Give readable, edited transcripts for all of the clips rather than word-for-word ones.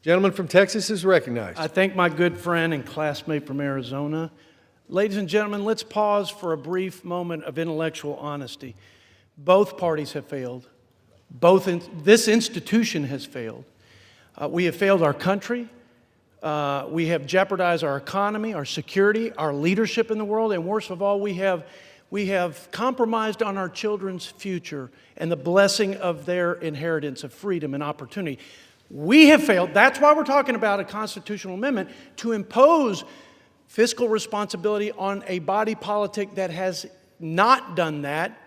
Gentleman from Texas is recognized. I thank my good friend and classmate from Arizona. Ladies and gentlemen, let's pause for a brief moment of intellectual honesty. Both parties have failed. This institution has failed. We have failed our country. We have jeopardized our economy, our security, our leadership in the world, and worst of all, we have compromised on our children's future and the blessing of their inheritance of freedom and opportunity. We have failed. That's why we're talking about a constitutional amendment to impose fiscal responsibility on a body politic that has not done that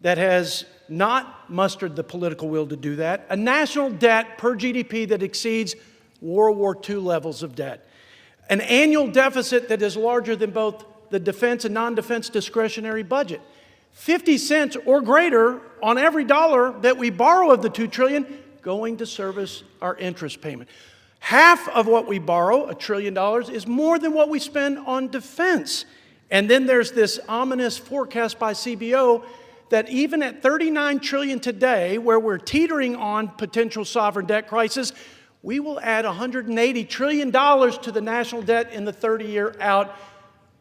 has not mustered the political will to do that, a national debt per GDP that exceeds World War II levels of debt, an annual deficit that is larger than both the defense and non-defense discretionary budget, 50 cents or greater on every dollar that we borrow of the $2 trillion going to service our interest payment. Half of what we borrow, $1 trillion, is more than what we spend on defense. And then there's this ominous forecast by CBO that even at $39 trillion today, where we're teetering on potential sovereign debt crisis, we will add $180 trillion to the national debt in the 30-year out.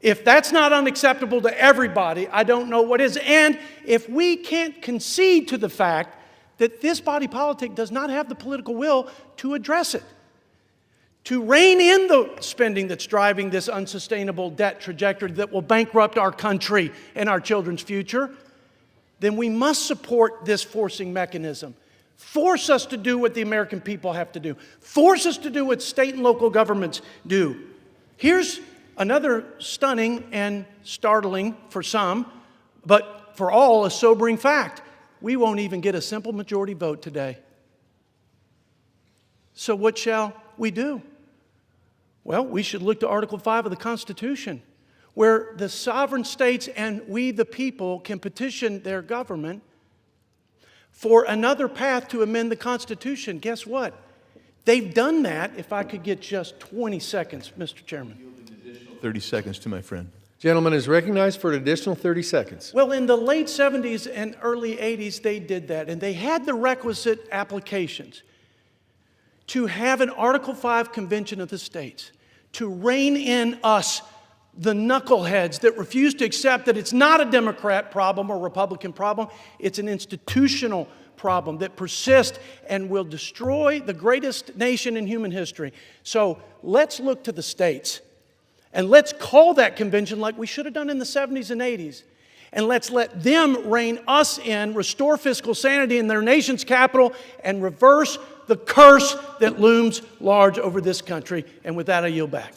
If that's not unacceptable to everybody, I don't know what is. And if we can't concede to the fact that this body politic does not have the political will to address it, to rein in the spending that's driving this unsustainable debt trajectory that will bankrupt our country and our children's future, then we must support this forcing mechanism. Force us to do what the American people have to do. Force us to do what state and local governments do. Here's another stunning and startling for some, but for all a sobering fact. We won't even get a simple majority vote today. So what shall we do? Well, we should look to Article 5 of the Constitution, where the sovereign states and we the people can petition their government for another path to amend the Constitution. Guess what? They've done that. If I could get just 20 seconds, Mr. Chairman. 30 seconds to my friend. Gentleman is recognized for an additional 30 seconds. Well, in the late 70s and early 80s, they did that, and they had the requisite applications to have an Article 5 Convention of the States, to rein in us, the knuckleheads that refuse to accept that it's not a Democrat problem or Republican problem, it's an institutional problem that persists and will destroy the greatest nation in human history. So let's look to the states. And let's call that convention like we should have done in the 70s and 80s. And let's let them rein us in, restore fiscal sanity in their nation's capital, and reverse the curse that looms large over this country. And with that, I yield back.